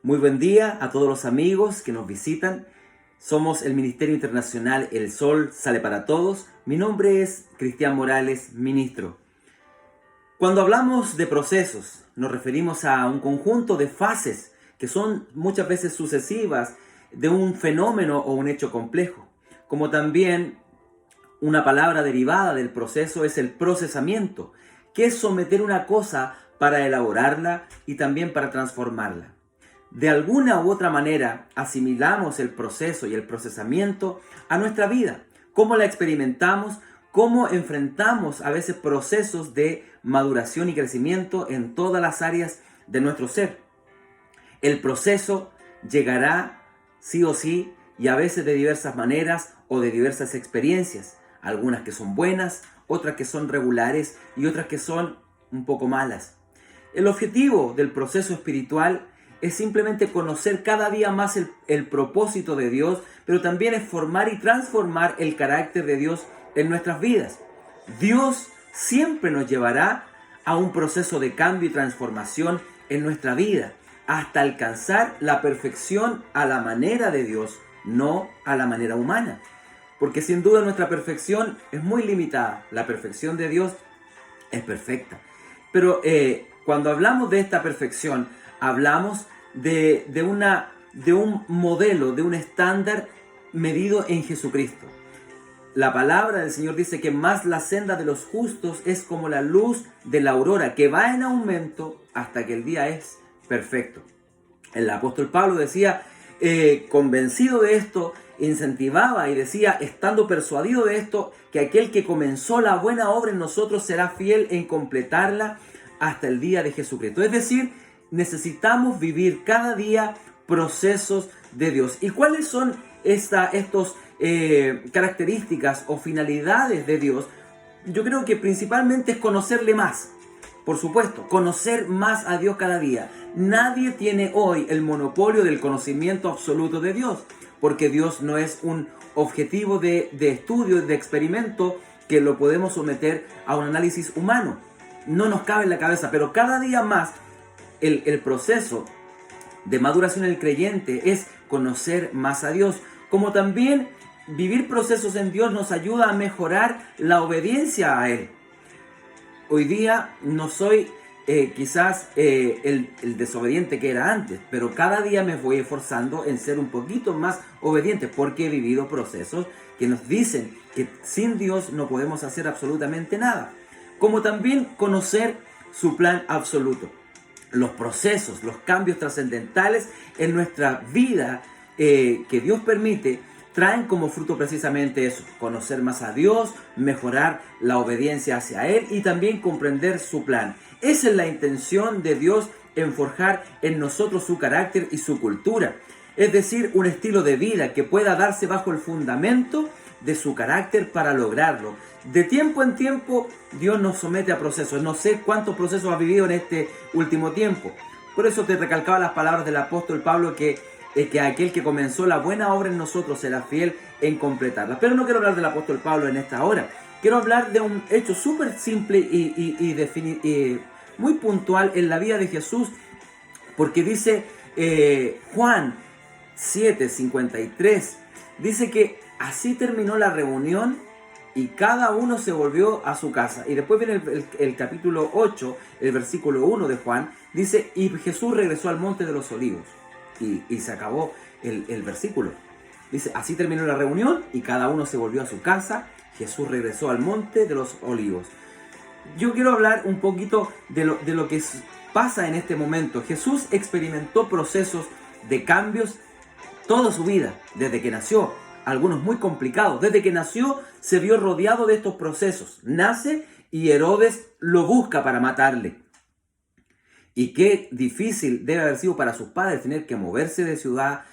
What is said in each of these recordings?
Muy buen día a todos los amigos que nos visitan. Somos el Ministerio Internacional El Sol Sale para Todos. Mi nombre es Cristian Morales, ministro. Cuando hablamos de procesos, nos referimos a un conjunto de fases que son muchas veces sucesivas de un fenómeno o un hecho complejo. Como también una palabra derivada del proceso es el procesamiento, que es someter una cosa para elaborarla y también para transformarla. De alguna u otra manera asimilamos el proceso y el procesamiento a nuestra vida. ¿Cómo la experimentamos? ¿Cómo enfrentamos a veces procesos de maduración y crecimiento en todas las áreas de nuestro ser? El proceso llegará sí o sí y a veces de diversas maneras o de diversas experiencias. Algunas que son buenas, otras que son regulares y otras que son un poco malas. El objetivo del proceso espiritual es simplemente conocer cada día más el propósito de Dios, pero también es formar y transformar el carácter de Dios en nuestras vidas. Dios siempre nos llevará a un proceso de cambio y transformación en nuestra vida, hasta alcanzar la perfección a la manera de Dios, no a la manera humana. Porque sin duda nuestra perfección es muy limitada. La perfección de Dios es perfecta. Pero cuando hablamos de esta perfección, hablamos de un modelo, de un estándar medido en Jesucristo. La palabra del Señor dice que más la senda de los justos es como la luz de la aurora, que va en aumento hasta que el día es perfecto. El apóstol Pablo decía, convencido de esto, incentivaba y decía, estando persuadido de esto, que aquel que comenzó la buena obra en nosotros será fiel en completarla hasta el día de Jesucristo. Es decir, necesitamos vivir cada día procesos de Dios. ¿Y cuáles son estas características o finalidades de Dios? Yo creo que principalmente es conocerle más. Por supuesto, conocer más a Dios cada día. Nadie tiene hoy el monopolio del conocimiento absoluto de Dios, porque Dios no es un objetivo de estudio, de experimento que lo podemos someter a un análisis humano. No nos cabe en la cabeza, pero cada día más el proceso de maduración del creyente es conocer más a Dios, como también vivir procesos en Dios nos ayuda a mejorar la obediencia a Él. Hoy día no soy quizás el desobediente que era antes, pero cada día me voy esforzando en ser un poquito más obediente porque he vivido procesos que nos dicen que sin Dios no podemos hacer absolutamente nada. Como también conocer su plan absoluto. Los procesos, los cambios trascendentales en nuestra vida que Dios permite, traen como fruto precisamente eso, conocer más a Dios, mejorar la obediencia hacia Él y también comprender su plan. Esa es la intención de Dios en forjar en nosotros su carácter y su cultura. Es decir, un estilo de vida que pueda darse bajo el fundamento de su carácter para lograrlo. De tiempo en tiempo Dios nos somete a procesos. No sé cuántos procesos has vivido en este último tiempo. Por eso te recalcaba las palabras del apóstol Pablo que aquel que comenzó la buena obra en nosotros será fiel en completarla. Pero no quiero hablar del apóstol Pablo en esta hora. Quiero hablar de un hecho súper simple y muy puntual en la vida de Jesús. Porque dice Juan 7:53, dice que así terminó la reunión y cada uno se volvió a su casa. Y después viene el capítulo 8, el versículo 1 de Juan, dice, y Jesús regresó al monte de los olivos. Y se acabó el versículo. Dice, así terminó la reunión y cada uno se volvió a su casa. Jesús regresó al monte de los olivos. Yo quiero hablar un poquito de lo que pasa en este momento. Jesús experimentó procesos de cambios toda su vida, desde que nació. Algunos muy complicados. Desde que nació se vio rodeado de estos procesos. Nace y Herodes lo busca para matarle. Y qué difícil debe haber sido para sus padres tener que moverse de ciudad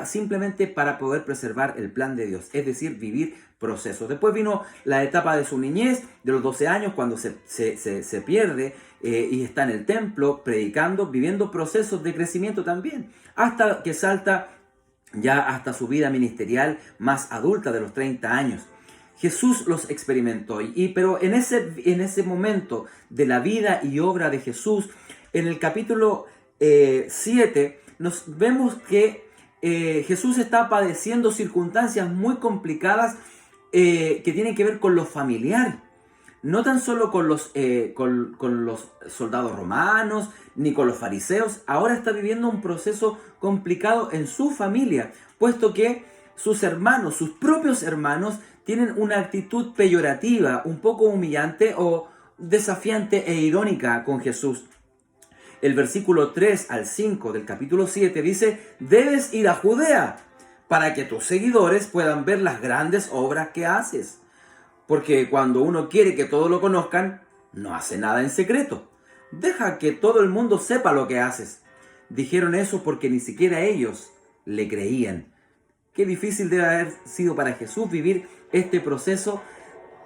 simplemente para poder preservar el plan de Dios, es decir, vivir procesos. Después vino la etapa de su niñez, de los 12 años, cuando se pierde y está en el templo predicando, viviendo procesos de crecimiento también, hasta que salta ya hasta su vida ministerial más adulta de los 30 años. Jesús los experimentó, pero en ese momento de la vida y obra de Jesús, en el capítulo 7 nos vemos que Jesús está padeciendo circunstancias muy complicadas que tienen que ver con lo familiar. No tan solo con los soldados romanos, ni con los fariseos. Ahora está viviendo un proceso complicado en su familia, puesto que sus hermanos, sus propios hermanos, tienen una actitud peyorativa, un poco humillante o desafiante e irónica con Jesús. El versículo 3 al 5 del capítulo 7 dice: debes ir a Judea para que tus seguidores puedan ver las grandes obras que haces. Porque cuando uno quiere que todos lo conozcan, no hace nada en secreto. Deja que todo el mundo sepa lo que haces. Dijeron eso porque ni siquiera ellos le creían. Qué difícil debe haber sido para Jesús vivir este proceso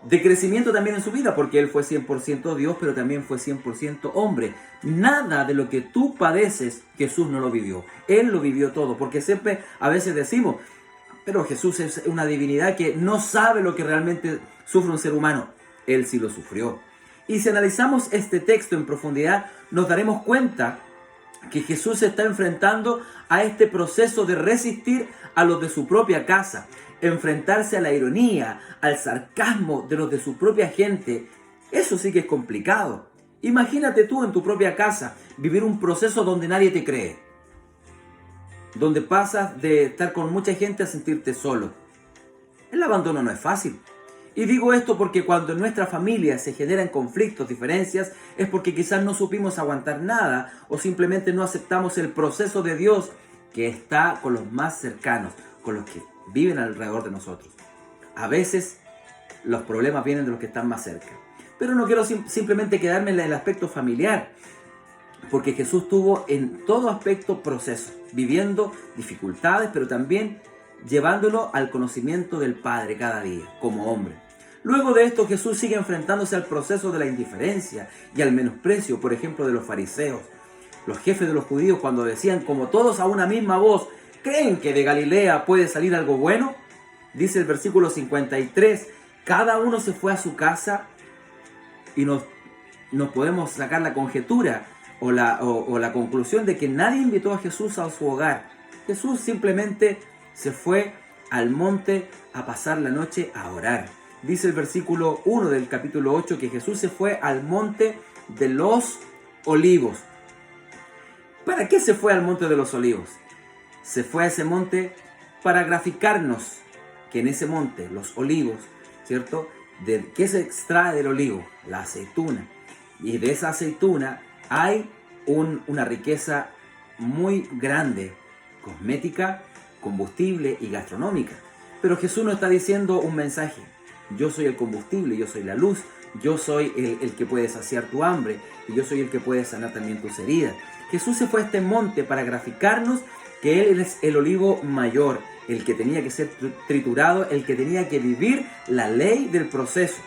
de crecimiento también en su vida, porque Él fue 100% Dios, pero también fue 100% hombre. Nada de lo que tú padeces, Jesús no lo vivió. Él lo vivió todo, porque siempre a veces decimos: pero Jesús es una divinidad que no sabe lo que realmente sufre un ser humano. Él sí lo sufrió. Y si analizamos este texto en profundidad, nos daremos cuenta que Jesús se está enfrentando a este proceso de resistir a los de su propia casa, enfrentarse a la ironía, al sarcasmo de los de su propia gente. Eso sí que es complicado. Imagínate tú en tu propia casa vivir un proceso donde nadie te cree, donde pasas de estar con mucha gente a sentirte solo. El abandono no es fácil. Y digo esto porque cuando en nuestra familia se generan conflictos, diferencias, es porque quizás no supimos aguantar nada o simplemente no aceptamos el proceso de Dios que está con los más cercanos, con los que viven alrededor de nosotros. A veces los problemas vienen de los que están más cerca. Pero no quiero simplemente quedarme en el aspecto familiar, porque Jesús tuvo en todo aspecto procesos, viviendo dificultades, pero también llevándolo al conocimiento del Padre cada día, como hombre. Luego de esto, Jesús sigue enfrentándose al proceso de la indiferencia y al menosprecio, por ejemplo, de los fariseos. Los jefes de los judíos, cuando decían como todos a una misma voz: ¿creen que de Galilea puede salir algo bueno? Dice el versículo 53, cada uno se fue a su casa, y nos podemos sacar la conjetura o la conclusión de que nadie invitó a Jesús a su hogar. Jesús simplemente se fue al monte a pasar la noche a orar. Dice el versículo 1 del capítulo 8 que Jesús se fue al monte de los olivos. ¿Para qué se fue al monte de los olivos? Se fue a ese monte para graficarnos que en ese monte, los olivos, ¿cierto? ¿De qué se extrae del olivo? La aceituna. Y de esa aceituna hay una riqueza muy grande, cosmética, combustible y gastronómica. Pero Jesús nos está diciendo un mensaje: yo soy el combustible, yo soy la luz, yo soy el que puede saciar tu hambre, y yo soy el que puede sanar también tus heridas. Jesús se fue a este monte para graficarnos que Él es el olivo mayor, el que tenía que ser triturado, el que tenía que vivir la ley del proceso.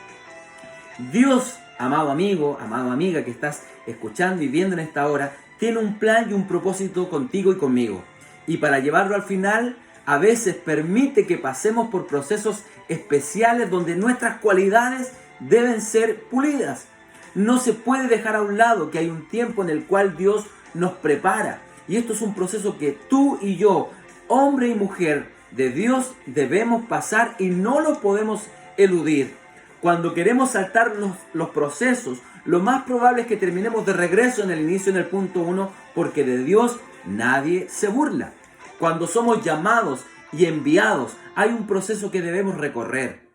Dios, amado amigo, amada amiga que estás escuchando y viendo en esta hora, tiene un plan y un propósito contigo y conmigo. Y para llevarlo al final, a veces permite que pasemos por procesos especiales donde nuestras cualidades deben ser pulidas. No se puede dejar a un lado que hay un tiempo en el cual Dios nos prepara. Y esto es un proceso que tú y yo, hombre y mujer de Dios, debemos pasar y no lo podemos eludir. Cuando queremos saltar los procesos, lo más probable es que terminemos de regreso en el inicio, en el punto 1, porque de Dios nadie se burla. Cuando somos llamados y enviados, hay un proceso que debemos recorrer.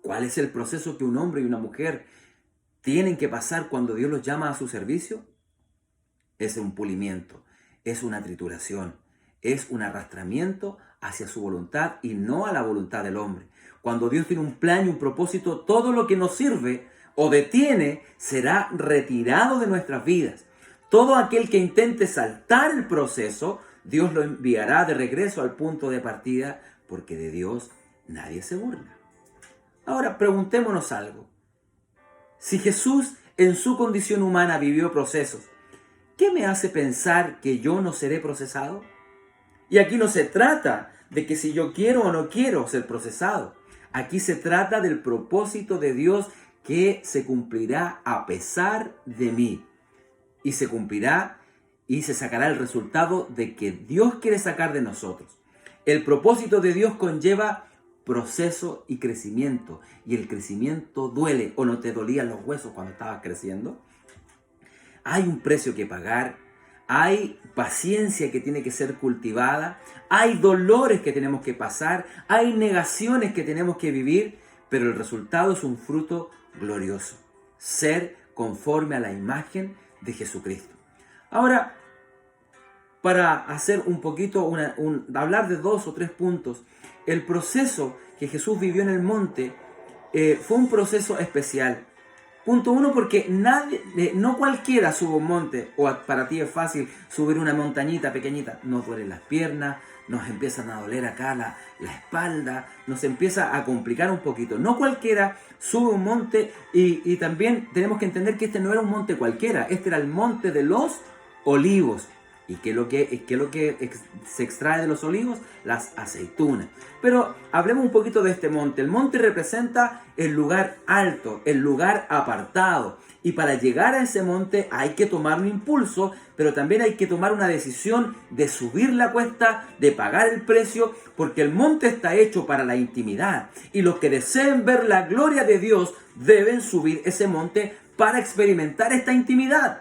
¿Cuál es el proceso que un hombre y una mujer tienen que pasar cuando Dios los llama a su servicio? Es un pulimiento, es una trituración, es un arrastramiento hacia su voluntad y no a la voluntad del hombre. Cuando Dios tiene un plan y un propósito, todo lo que nos sirve o detiene será retirado de nuestras vidas. Todo aquel que intente saltar el proceso, Dios lo enviará de regreso al punto de partida, porque de Dios nadie se burla. Ahora preguntémonos algo. Si Jesús en su condición humana vivió procesos, ¿qué me hace pensar que yo no seré procesado? Y aquí no se trata de que si yo quiero o no quiero ser procesado. Aquí se trata del propósito de Dios que se cumplirá a pesar de mí. Y se cumplirá y se sacará el resultado de que Dios quiere sacar de nosotros. El propósito de Dios conlleva proceso y crecimiento, y el crecimiento duele. ¿O no te dolían los huesos cuando estabas creciendo? Hay un precio que pagar, hay paciencia que tiene que ser cultivada, hay dolores que tenemos que pasar, hay negaciones que tenemos que vivir, pero el resultado es un fruto glorioso: ser conforme a la imagen de Jesucristo. Ahora, para hacer un poquito, hablar de 2 o 3 puntos, el proceso que Jesús vivió en el monte fue un proceso especial. Punto 1, porque no cualquiera sube un monte, o para ti es fácil subir una montañita pequeñita. Nos duelen las piernas, nos empiezan a doler acá la espalda, nos empieza a complicar un poquito. No cualquiera sube un monte, y también tenemos que entender que este no era un monte cualquiera, este era el monte de los olivos. ¿Y qué es lo que se extrae de los olivos? Las aceitunas. Pero hablemos un poquito de este monte. El monte representa el lugar alto, el lugar apartado. Y para llegar a ese monte hay que tomar un impulso, pero también hay que tomar una decisión de subir la cuesta, de pagar el precio, porque el monte está hecho para la intimidad. Y los que deseen ver la gloria de Dios deben subir ese monte para experimentar esta intimidad.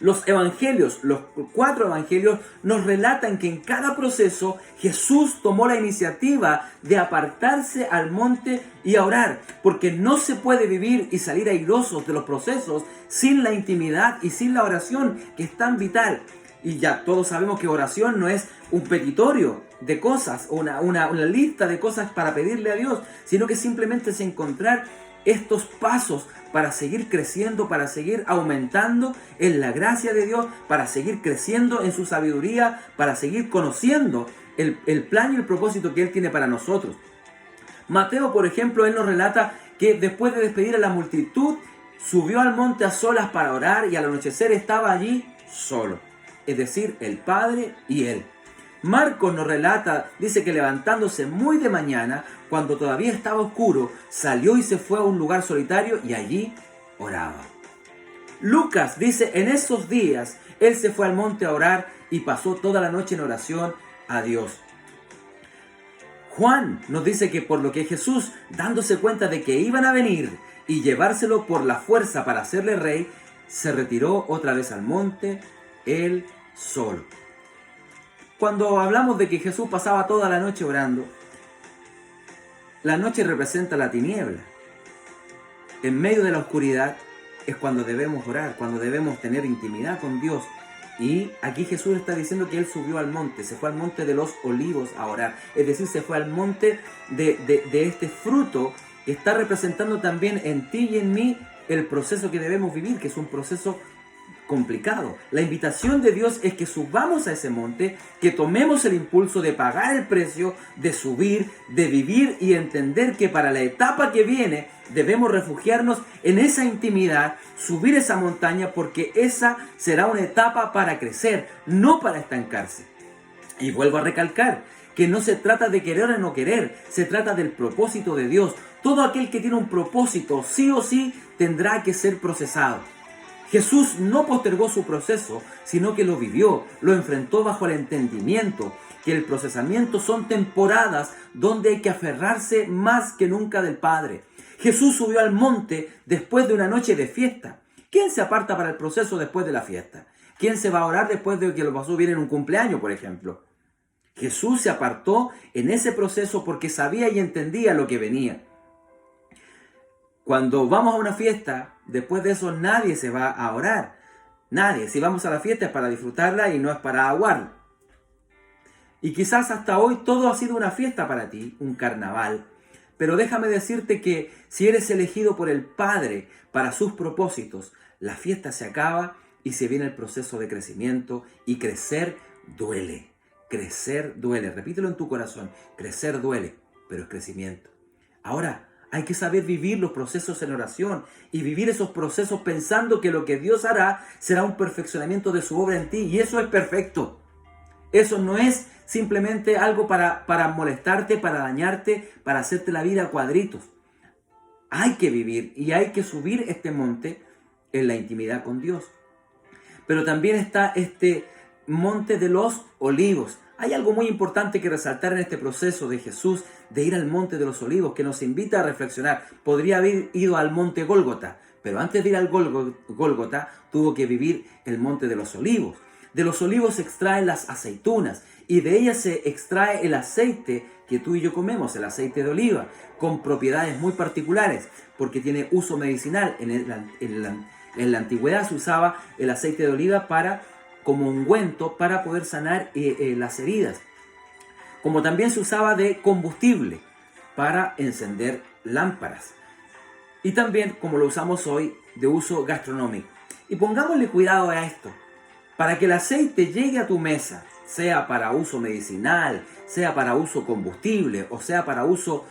Los evangelios, los 4 evangelios, nos relatan que en cada proceso Jesús tomó la iniciativa de apartarse al monte y a orar, porque no se puede vivir y salir airosos de los procesos sin la intimidad y sin la oración, que es tan vital. Y ya todos sabemos que oración no es un petitorio de cosas, una lista de cosas para pedirle a Dios, sino que simplemente es encontrar estos pasos para seguir creciendo, para seguir aumentando en la gracia de Dios, para seguir creciendo en su sabiduría, para seguir conociendo el plan y el propósito que Él tiene para nosotros. Mateo, por ejemplo, él nos relata que después de despedir a la multitud, subió al monte a solas para orar, y al anochecer estaba allí solo, es decir, el Padre y Él. Marcos nos relata, dice que levantándose muy de mañana, cuando todavía estaba oscuro, salió y se fue a un lugar solitario y allí oraba. Lucas dice, en esos días, él se fue al monte a orar y pasó toda la noche en oración a Dios. Juan nos dice que por lo que Jesús, dándose cuenta de que iban a venir y llevárselo por la fuerza para hacerle rey, se retiró otra vez al monte, él solo. Cuando hablamos de que Jesús pasaba toda la noche orando, la noche representa la tiniebla. En medio de la oscuridad es cuando debemos orar, cuando debemos tener intimidad con Dios. Y aquí Jesús está diciendo que Él subió al monte, se fue al monte de los olivos a orar. Es decir, se fue al monte de este fruto que está representando también en ti y en mí el proceso que debemos vivir, que es un proceso complicado. La invitación de Dios es que subamos a ese monte, que tomemos el impulso de pagar el precio, de subir, de vivir y entender que para la etapa que viene debemos refugiarnos en esa intimidad, subir esa montaña, porque esa será una etapa para crecer, no para estancarse. Y vuelvo a recalcar que no se trata de querer o no querer, se trata del propósito de Dios. Todo aquel que tiene un propósito, sí o sí, tendrá que ser procesado. Jesús no postergó su proceso, sino que lo vivió, lo enfrentó bajo el entendimiento que el procesamiento son temporadas donde hay que aferrarse más que nunca del Padre. Jesús subió al monte después de una noche de fiesta. ¿Quién se aparta para el proceso después de la fiesta? ¿Quién se va a orar después de que lo pasó bien en un cumpleaños, por ejemplo? Jesús se apartó en ese proceso porque sabía y entendía lo que venía. Cuando vamos a una fiesta, después de eso nadie se va a orar. Nadie. Si vamos a la fiesta es para disfrutarla y no es para aguarla. Y quizás hasta hoy todo ha sido una fiesta para ti, un carnaval. Pero déjame decirte que si eres elegido por el Padre para sus propósitos, la fiesta se acaba y se viene el proceso de crecimiento, y crecer duele. Crecer duele. Repítelo en tu corazón. Crecer duele, pero es crecimiento. Ahora, hay que saber vivir los procesos en oración y vivir esos procesos pensando que lo que Dios hará será un perfeccionamiento de su obra en ti. Y eso es perfecto. Eso no es simplemente algo para molestarte, para dañarte, para hacerte la vida a cuadritos. Hay que vivir y hay que subir este monte en la intimidad con Dios. pero también está este monte de los olivos. Hay algo muy importante que resaltar en este proceso de Jesús de ir al monte de los olivos, que nos invita a reflexionar. Podría haber ido al monte Gólgota, pero antes de ir al Gólgota tuvo que vivir el monte de los olivos. De los olivos se extraen las aceitunas y de ellas se extrae el aceite que tú y yo comemos, el aceite de oliva, con propiedades muy particulares, porque tiene uso medicinal. En la antigüedad se usaba el aceite de oliva como ungüento para poder sanar las heridas, como también se usaba de combustible para encender lámparas, y también como lo usamos hoy de uso gastronómico. Y pongámosle cuidado a esto, para que el aceite llegue a tu mesa, sea para uso medicinal, sea para uso combustible o sea para uso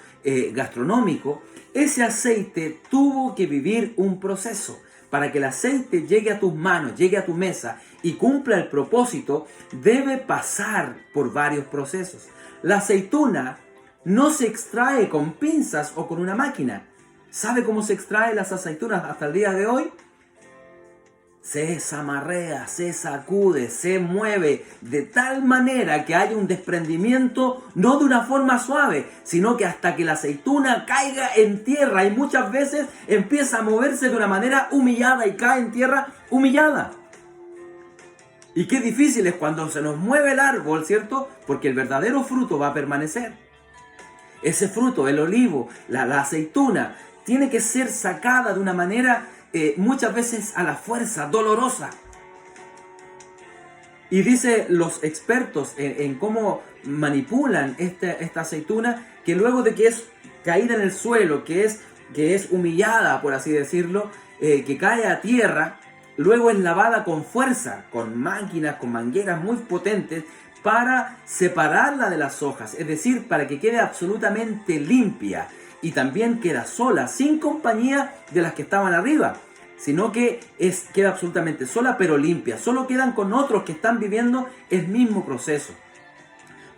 gastronómico, ese aceite tuvo que vivir un proceso. Para que el aceite llegue a tus manos, llegue a tu mesa y cumpla el propósito, debe pasar por varios procesos. La aceituna no se extrae con pinzas o con una máquina. ¿Sabe cómo se extraen las aceitunas hasta el día de hoy? Se zamarrea, se sacude, se mueve de tal manera que haya un desprendimiento, no de una forma suave, sino que hasta que la aceituna caiga en tierra, y muchas veces empieza a moverse de una manera humillada y cae en tierra humillada. Y qué difícil es cuando se nos mueve el árbol, ¿cierto? Porque el verdadero fruto va a permanecer. Ese fruto, el olivo, la aceituna, tiene que ser sacada de una manera muchas veces a la fuerza, dolorosa. Y dice los expertos en cómo manipulan esta aceituna, que luego de que es caída en el suelo, que es humillada, por así decirlo, que cae a tierra, luego es lavada con fuerza, con máquinas, con mangueras muy potentes, para separarla de las hojas, es decir, para que quede absolutamente limpia. Y también queda sola, sin compañía de las que estaban arriba, sino que queda absolutamente sola pero limpia. Solo quedan con otros que están viviendo el mismo proceso.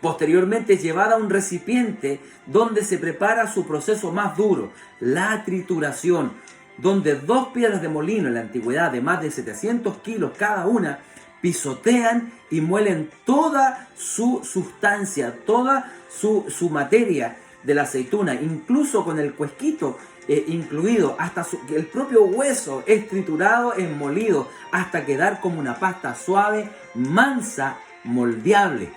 Posteriormente es llevada a un recipiente donde se prepara su proceso más duro, la trituración, donde 2 piedras de molino en la antigüedad de más de 700 kilos cada una pisotean y muelen toda su sustancia, toda su materia de la aceituna, incluso con el cuesquito incluido, hasta el propio hueso es triturado, es molido, hasta quedar como una pasta suave, mansa, moldeable.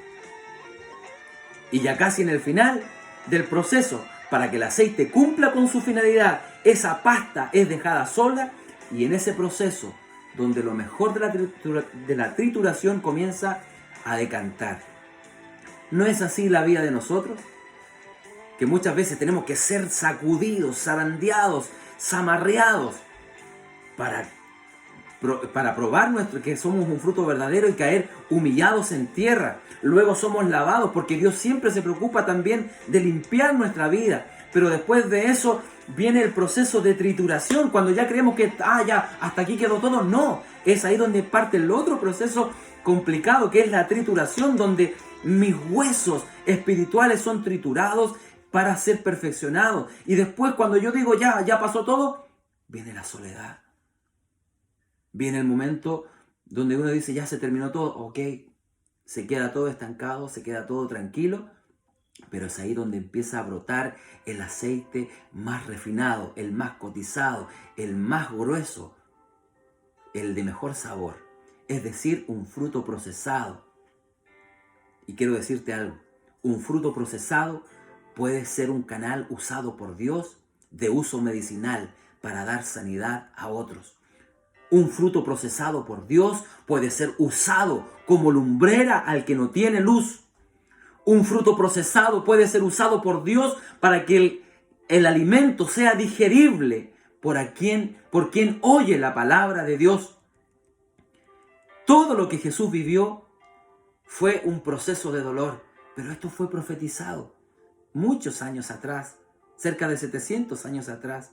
Y ya casi en el final del proceso, para que el aceite cumpla con su finalidad, esa pasta es dejada sola, y en ese proceso, donde lo mejor de la trituración comienza a decantar. ¿No es así la vida de nosotros? Que muchas veces tenemos que ser sacudidos, zarandeados, zamarreados para probar que somos un fruto verdadero y caer humillados en tierra. Luego somos lavados, porque Dios siempre se preocupa también de limpiar nuestra vida. Pero después de eso viene el proceso de trituración, cuando ya creemos que ya hasta aquí quedó todo. No, es ahí donde parte el otro proceso complicado, que es la trituración, donde mis huesos espirituales son triturados para ser perfeccionados. Y después, cuando yo digo ya pasó todo, viene la soledad. Viene el momento donde uno dice ya se terminó todo, ok, se queda todo estancado, se queda todo tranquilo, pero es ahí donde empieza a brotar el aceite más refinado, el más cotizado, el más grueso, el de mejor sabor, es decir, un fruto procesado. Y quiero decirte algo, un fruto procesado puede ser un canal usado por Dios de uso medicinal para dar sanidad a otros. Un fruto procesado por Dios puede ser usado como lumbrera al que no tiene luz. Un fruto procesado puede ser usado por Dios para que el alimento sea digerible por quien oye la palabra de Dios. Todo lo que Jesús vivió fue un proceso de dolor, pero esto fue profetizado muchos años atrás, cerca de 700 años atrás.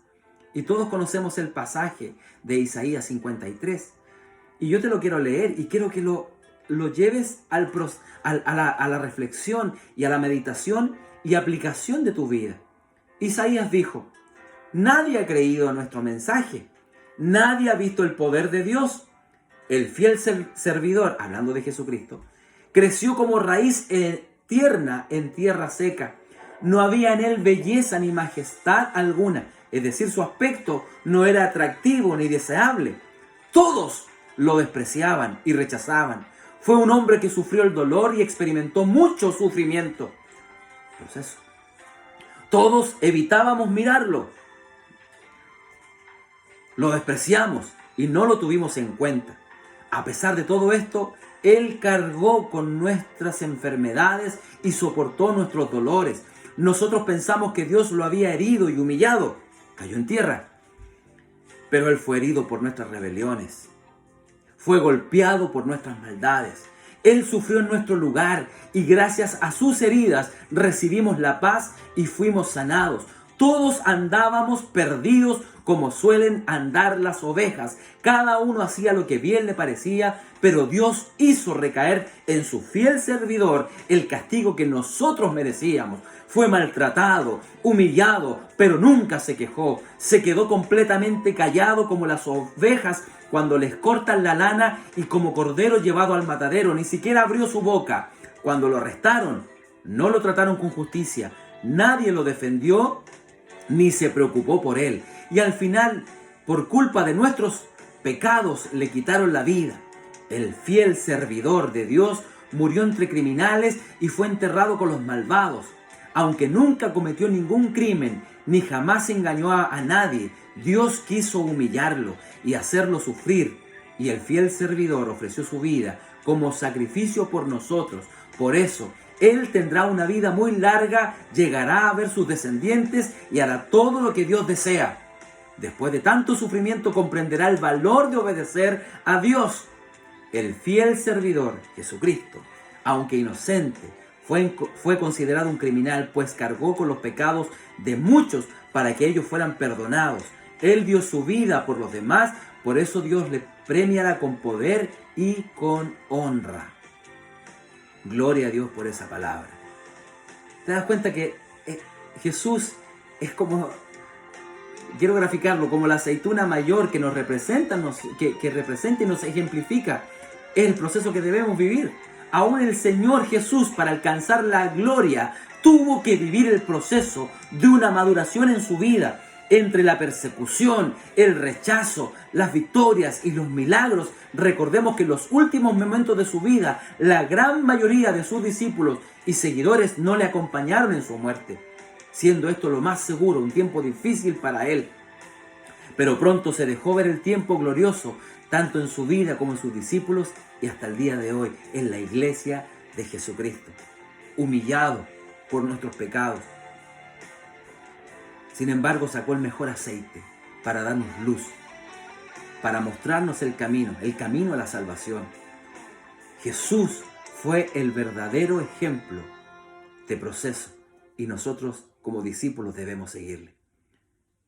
Y todos conocemos el pasaje de Isaías 53. Y yo te lo quiero leer y quiero que lo lleves a la reflexión y a la meditación y aplicación de tu vida. Isaías dijo: nadie ha creído a nuestro mensaje, nadie ha visto el poder de Dios. El fiel servidor, hablando de Jesucristo, creció como raíz tierna en tierra seca. No había en él belleza ni majestad alguna, es decir, su aspecto no era atractivo ni deseable. Todos lo despreciaban y rechazaban. Fue un hombre que sufrió el dolor y experimentó mucho sufrimiento. Proceso. Todos evitábamos mirarlo. Lo despreciamos y no lo tuvimos en cuenta. A pesar de todo esto, Él cargó con nuestras enfermedades y soportó nuestros dolores. Nosotros pensamos que Dios lo había herido y humillado. Cayó en tierra. Pero Él fue herido por nuestras rebeliones. Fue golpeado por nuestras maldades. Él sufrió en nuestro lugar y gracias a sus heridas recibimos la paz y fuimos sanados. Todos andábamos perdidos como suelen andar las ovejas. Cada uno hacía lo que bien le parecía, pero Dios hizo recaer en su fiel servidor el castigo que nosotros merecíamos. Fue maltratado, humillado, pero nunca se quejó. Se quedó completamente callado como las ovejas cuando les cortan la lana y como cordero llevado al matadero. Ni siquiera abrió su boca. Cuando lo arrestaron, no lo trataron con justicia. Nadie lo defendió ni se preocupó por él. Y al final, por culpa de nuestros pecados, le quitaron la vida. El fiel servidor de Dios murió entre criminales y fue enterrado con los malvados. Aunque nunca cometió ningún crimen, ni jamás engañó a nadie, Dios quiso humillarlo y hacerlo sufrir. Y el fiel servidor ofreció su vida como sacrificio por nosotros. Por eso, Él tendrá una vida muy larga, llegará a ver sus descendientes y hará todo lo que Dios desea. Después de tanto sufrimiento comprenderá el valor de obedecer a Dios. El fiel servidor, Jesucristo, aunque inocente, fue considerado un criminal, pues cargó con los pecados de muchos para que ellos fueran perdonados. Él dio su vida por los demás, por eso Dios le premiará con poder y con honra. Gloria a Dios por esa palabra. ¿Te das cuenta que Jesús es como, quiero graficarlo, como la aceituna mayor que nos representa, que representa y nos ejemplifica el proceso que debemos vivir? Aún el Señor Jesús, para alcanzar la gloria, tuvo que vivir el proceso de una maduración en su vida. Entre la persecución, el rechazo, las victorias y los milagros, recordemos que en los últimos momentos de su vida, la gran mayoría de sus discípulos y seguidores no le acompañaron en su muerte, siendo esto lo más seguro, un tiempo difícil para él. Pero pronto se dejó ver el tiempo glorioso, tanto en su vida como en sus discípulos y hasta el día de hoy en la iglesia de Jesucristo, humillado por nuestros pecados. Sin embargo, sacó el mejor aceite para darnos luz, para mostrarnos el camino a la salvación. Jesús fue el verdadero ejemplo de proceso y nosotros como discípulos debemos seguirle.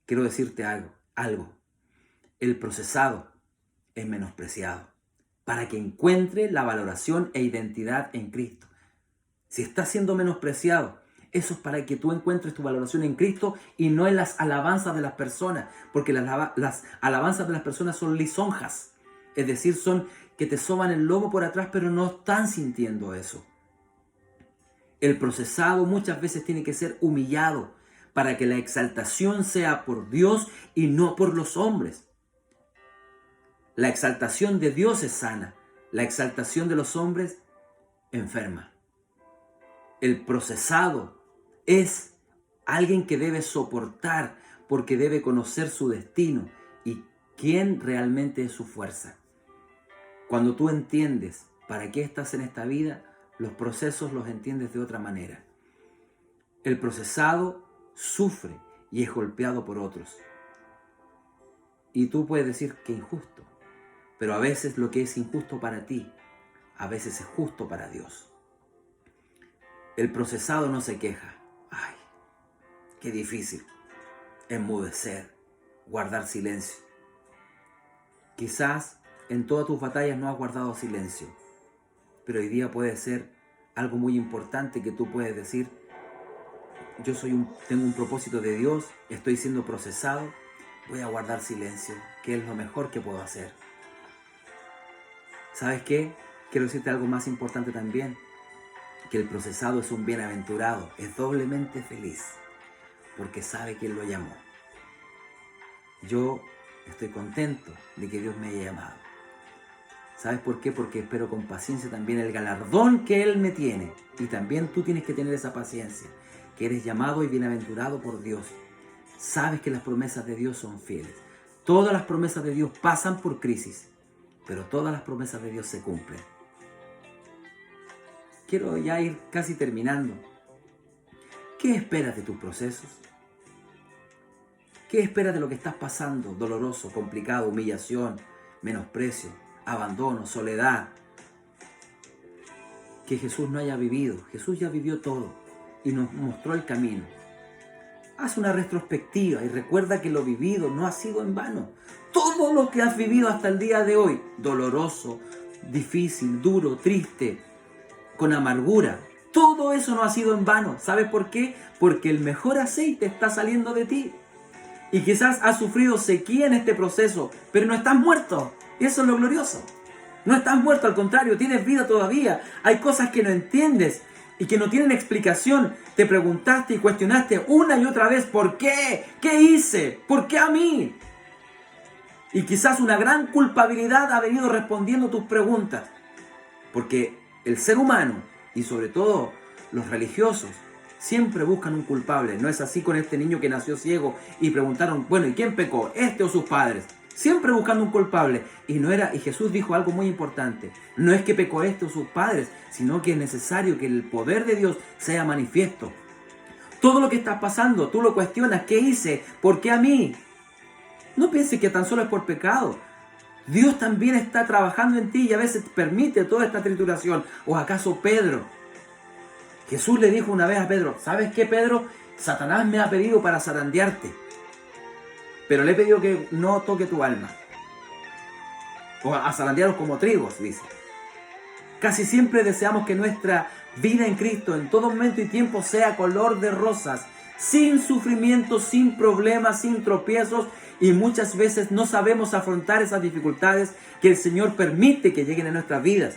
Quiero decirte algo. El procesado es menospreciado para que encuentre la valoración e identidad en Cristo. Si está siendo menospreciado, eso es para que tú encuentres tu valoración en Cristo y no en las alabanzas de las personas, porque las alabanzas de las personas son lisonjas, es decir, son que te soban el lomo por atrás, pero no están sintiendo eso. El procesado muchas veces tiene que ser humillado para que la exaltación sea por Dios y no por los hombres. La exaltación de Dios es sana, la exaltación de los hombres enferma. El procesado es alguien que debe soportar porque debe conocer su destino y quién realmente es su fuerza. Cuando tú entiendes para qué estás en esta vida, los procesos los entiendes de otra manera. El procesado sufre y es golpeado por otros. Y tú puedes decir que injusto, pero a veces lo que es injusto para ti, a veces es justo para Dios. El procesado no se queja. Ay, qué difícil. Enmudecer, guardar silencio. Quizás en todas tus batallas no has guardado silencio, pero hoy día puede ser algo muy importante que tú puedes decir: yo tengo un propósito de Dios, estoy siendo procesado, voy a guardar silencio, que es lo mejor que puedo hacer. ¿Sabes qué? Quiero decirte algo más importante también, que el procesado es un bienaventurado, es doblemente feliz, porque sabe quién lo llamó. Yo estoy contento de que Dios me haya llamado. ¿Sabes por qué? Porque espero con paciencia también el galardón que Él me tiene. Y también tú tienes que tener esa paciencia, que eres llamado y bienaventurado por Dios. Sabes que las promesas de Dios son fieles. Todas las promesas de Dios pasan por crisis, pero todas las promesas de Dios se cumplen. Quiero ya ir casi terminando. ¿Qué esperas de tus procesos? ¿Qué esperas de lo que estás pasando? Doloroso, complicado, humillación, menosprecio, abandono, soledad. Que Jesús no haya vivido. Jesús ya vivió todo y nos mostró el camino. Haz una retrospectiva y recuerda que lo vivido no ha sido en vano. Todo lo que has vivido hasta el día de hoy, doloroso, difícil, duro, triste, con amargura, todo eso no ha sido en vano. ¿Sabes por qué? Porque el mejor aceite está saliendo de ti. Y quizás has sufrido sequía en este proceso, pero no estás muerto. Y eso es lo glorioso. No estás muerto, al contrario, tienes vida todavía. Hay cosas que no entiendes y que no tienen explicación. Te preguntaste y cuestionaste una y otra vez, ¿por qué? ¿Qué hice? ¿Por qué a mí? Y quizás una gran culpabilidad ha venido respondiendo tus preguntas. Porque el ser humano, y sobre todo los religiosos, siempre buscan un culpable. No es así con este niño que nació ciego y preguntaron, bueno, ¿y quién pecó? ¿Este o sus padres? Siempre buscando un culpable. Y Jesús dijo algo muy importante. No es que pecó este o sus padres, sino que es necesario que el poder de Dios sea manifiesto. Todo lo que está pasando, tú lo cuestionas. ¿Qué hice? ¿Por qué a mí? No pienses que tan solo es por pecado. Dios también está trabajando en ti y a veces permite toda esta trituración. ¿O acaso Pedro? Jesús le dijo una vez a Pedro, ¿sabes qué, Pedro? Satanás me ha pedido para zarandearte, pero le he pedido que no toque tu alma. O a zarandearos como trigos, dice. Casi siempre deseamos que nuestra vida en Cristo en todo momento y tiempo sea color de rosas, sin sufrimiento, sin problemas, sin tropiezos, y muchas veces no sabemos afrontar esas dificultades que el Señor permite que lleguen a nuestras vidas.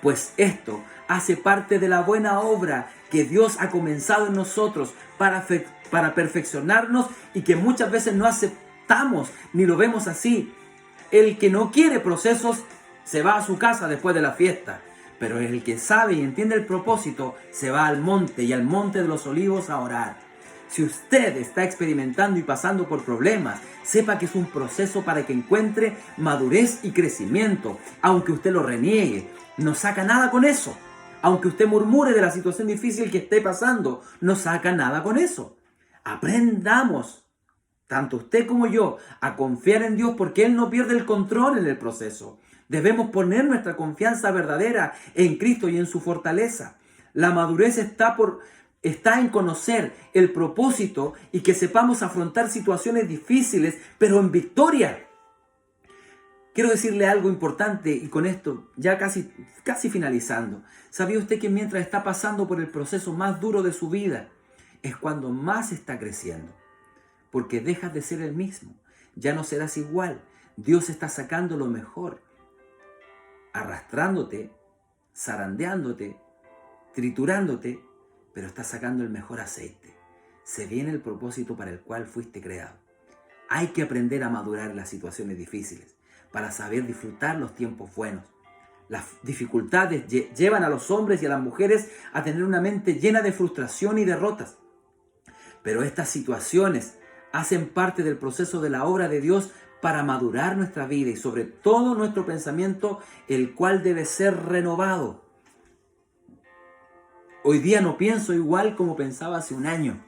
Pues esto hace parte de la buena obra que Dios ha comenzado en nosotros para perfeccionarnos y que muchas veces no aceptamos ni lo vemos así. El que no quiere procesos se va a su casa después de la fiesta, pero el que sabe y entiende el propósito se va al monte y al monte de los olivos a orar. Si usted está experimentando y pasando por problemas, sepa que es un proceso para que encuentre madurez y crecimiento. Aunque usted lo reniegue, no saca nada con eso. Aunque usted murmure de la situación difícil que esté pasando, no saca nada con eso. Aprendamos, tanto usted como yo, a confiar en Dios porque Él no pierde el control en el proceso. Debemos poner nuestra confianza verdadera en Cristo y en su fortaleza. La madurez está en conocer el propósito y que sepamos afrontar situaciones difíciles, pero en victoria. Quiero decirle algo importante y con esto ya casi finalizando. ¿Sabía usted que mientras está pasando por el proceso más duro de su vida, es cuando más está creciendo? Porque dejas de ser el mismo, ya no serás igual. Dios está sacando lo mejor, arrastrándote, zarandeándote, triturándote, pero está sacando el mejor aceite. Se viene el propósito para el cual fuiste creado. Hay que aprender a madurar en las situaciones difíciles para saber disfrutar los tiempos buenos. Las dificultades llevan a los hombres y a las mujeres a tener una mente llena de frustración y derrotas. Pero estas situaciones hacen parte del proceso de la obra de Dios para madurar nuestra vida y sobre todo nuestro pensamiento, el cual debe ser renovado. Hoy día no pienso igual como pensaba hace un año.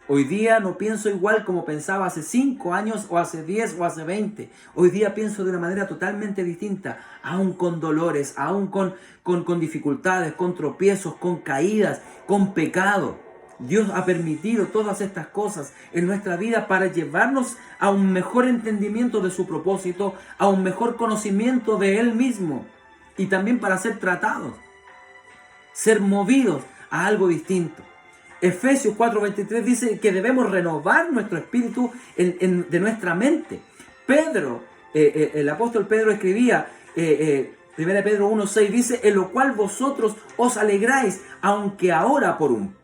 Hoy día no pienso igual como pensaba hace 5 años o hace 10 o hace 20. Hoy día pienso de una manera totalmente distinta, aún con dolores, aún con dificultades, con tropiezos, con caídas, con pecado. Dios ha permitido todas estas cosas en nuestra vida para llevarnos a un mejor entendimiento de su propósito, a un mejor conocimiento de Él mismo y también para ser tratados, ser movidos a algo distinto. Efesios 4:23 dice que debemos renovar nuestro espíritu de nuestra mente. El apóstol Pedro escribía 1 Pedro 1:6 dice, en lo cual vosotros os alegráis, aunque ahora por un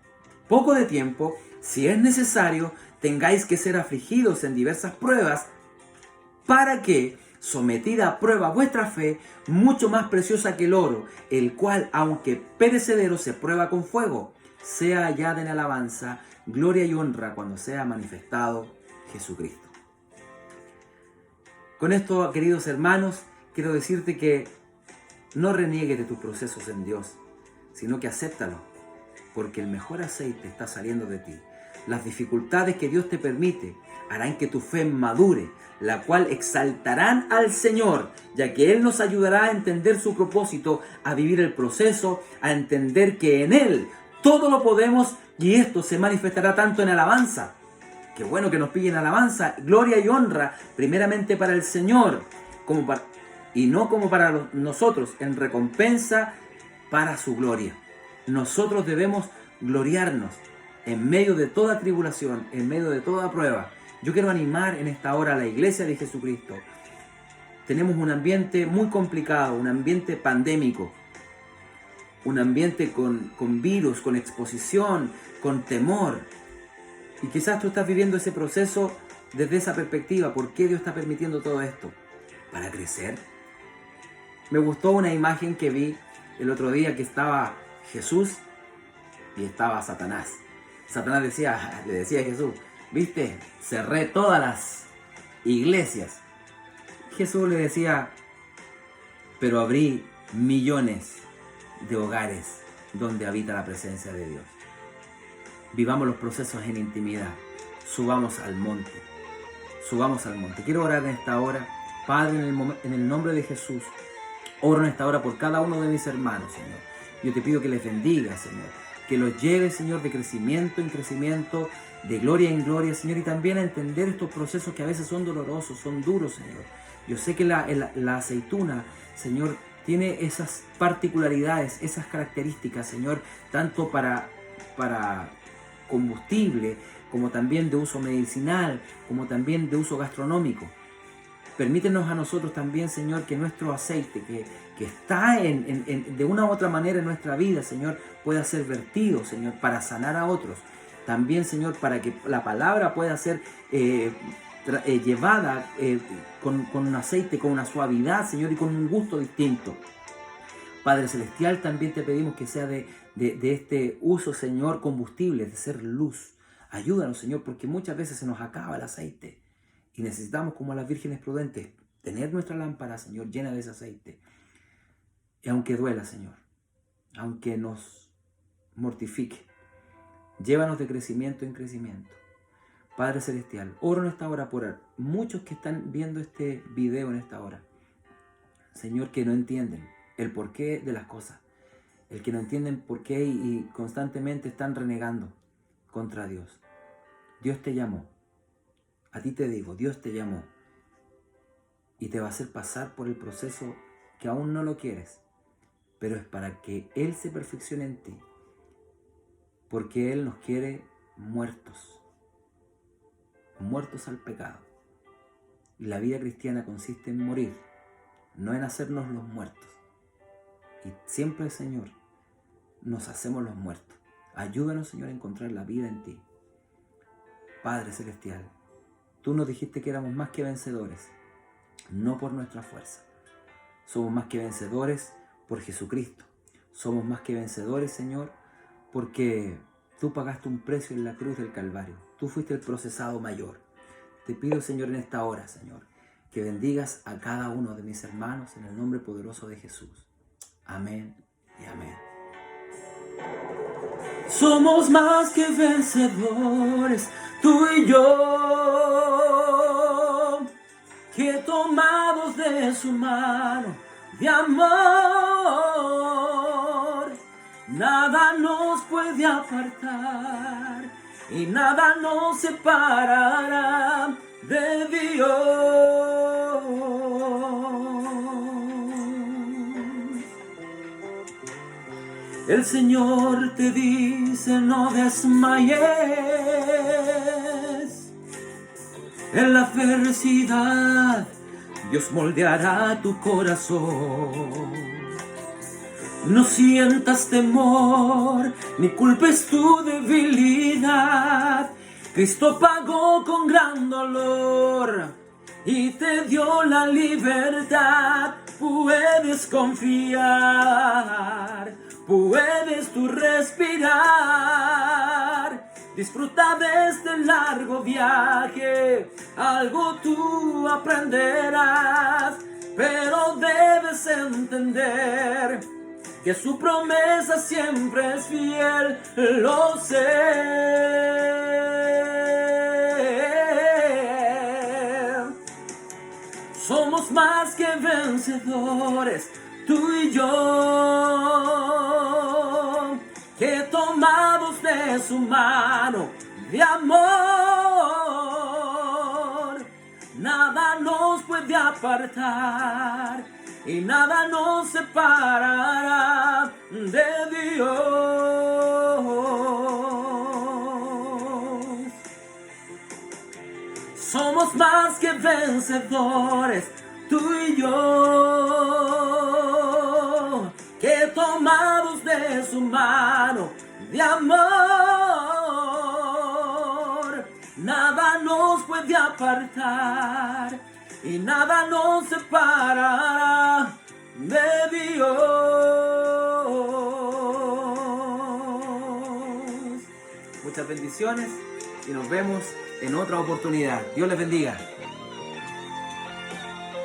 poco de tiempo, si es necesario, tengáis que ser afligidos en diversas pruebas, para que, sometida a prueba vuestra fe, mucho más preciosa que el oro, el cual, aunque perecedero, se prueba con fuego, sea hallada en alabanza, gloria y honra cuando sea manifestado Jesucristo. Con esto, queridos hermanos, quiero decirte que no reniegues de tus procesos en Dios, sino que acéptalo, porque el mejor aceite está saliendo de ti. Las dificultades que Dios te permite harán que tu fe madure, la cual exaltarán al Señor, ya que Él nos ayudará a entender su propósito, a vivir el proceso, a entender que en Él todo lo podemos, y esto se manifestará tanto en alabanza. Qué bueno que nos pillen alabanza, gloria y honra, primeramente para el Señor, y no como para nosotros, en recompensa para su gloria. Nosotros debemos gloriarnos en medio de toda tribulación, en medio de toda prueba. Yo quiero animar en esta hora a la iglesia de Jesucristo. Tenemos un ambiente muy complicado, un ambiente pandémico, un ambiente con virus, con exposición, con temor. Y quizás tú estás viviendo ese proceso desde esa perspectiva. ¿Por qué Dios está permitiendo todo esto? ¿Para crecer? Me gustó una imagen que vi el otro día, que estaba Jesús y estaba Satanás. Satanás le decía a Jesús, ¿viste? Cerré todas las iglesias. Jesús le decía, pero abrí millones de hogares donde habita la presencia de Dios. Vivamos los procesos en intimidad. Subamos al monte. Subamos al monte. Quiero orar en esta hora. Padre, en el nombre de Jesús, oro en esta hora por cada uno de mis hermanos, Señor. Yo te pido que les bendiga, Señor. Que los lleve, Señor, de crecimiento en crecimiento, de gloria en gloria, Señor. Y también a entender estos procesos que a veces son dolorosos, son duros, Señor. Yo sé que la aceituna, Señor, tiene esas particularidades, esas características, Señor, tanto para combustible, como también de uso medicinal, como también de uso gastronómico. Permítenos a nosotros también, Señor, que nuestro aceite, que está de una u otra manera en nuestra vida, Señor, pueda ser vertido, Señor, para sanar a otros. También, Señor, para que la palabra pueda ser llevada con un aceite, con una suavidad, Señor, y con un gusto distinto. Padre Celestial, también te pedimos que sea de este uso, Señor, combustible, de ser luz. Ayúdanos, Señor, porque muchas veces se nos acaba el aceite y necesitamos, como las vírgenes prudentes, tener nuestra lámpara, Señor, llena de ese aceite. Y aunque duela, Señor, aunque nos mortifique, llévanos de crecimiento en crecimiento. Padre Celestial, oro en esta hora por muchos que están viendo este video en esta hora. Señor, que no entienden el porqué de las cosas. El que no entienden por qué y constantemente están renegando contra Dios. Dios te llamó. A ti te digo, Dios te llamó. Y te va a hacer pasar por el proceso que aún no lo quieres. Pero es para que Él se perfeccione en ti. Porque Él nos quiere muertos. Muertos al pecado. Y la vida cristiana consiste en morir. No en hacernos los muertos. Y siempre, Señor, nos hacemos los muertos. Ayúdanos, Señor, a encontrar la vida en ti. Padre Celestial, tú nos dijiste que éramos más que vencedores, no por nuestra fuerza. Somos más que vencedores por Jesucristo. Somos más que vencedores, Señor, porque tú pagaste un precio en la cruz del Calvario. Tú fuiste el procesado mayor. Te pido, Señor, en esta hora, Señor, que bendigas a cada uno de mis hermanos en el nombre poderoso de Jesús. Amén y amén. Somos más que vencedores, tú y yo, que tomados de su mano de amor, nada nos puede apartar y nada nos separará de Dios. El Señor te dice no desmayes en la adversidad, Dios moldeará tu corazón. No sientas temor, ni culpes tu debilidad. Cristo pagó con gran dolor y te dio la libertad. Puedes confiar, puedes tú respirar. Disfruta de este largo viaje, algo tú aprenderás, pero debes entender que su promesa siempre es fiel, lo sé. Somos más que vencedores, tú y yo, que tomados de su mano de amor, nada nos puede apartar y nada nos separará de Dios. Somos más que vencedores, tú y yo, que tomados de su mano de amor, nada nos puede apartar y nada nos separará de Dios. Muchas bendiciones y nos vemos en otra oportunidad. Dios les bendiga.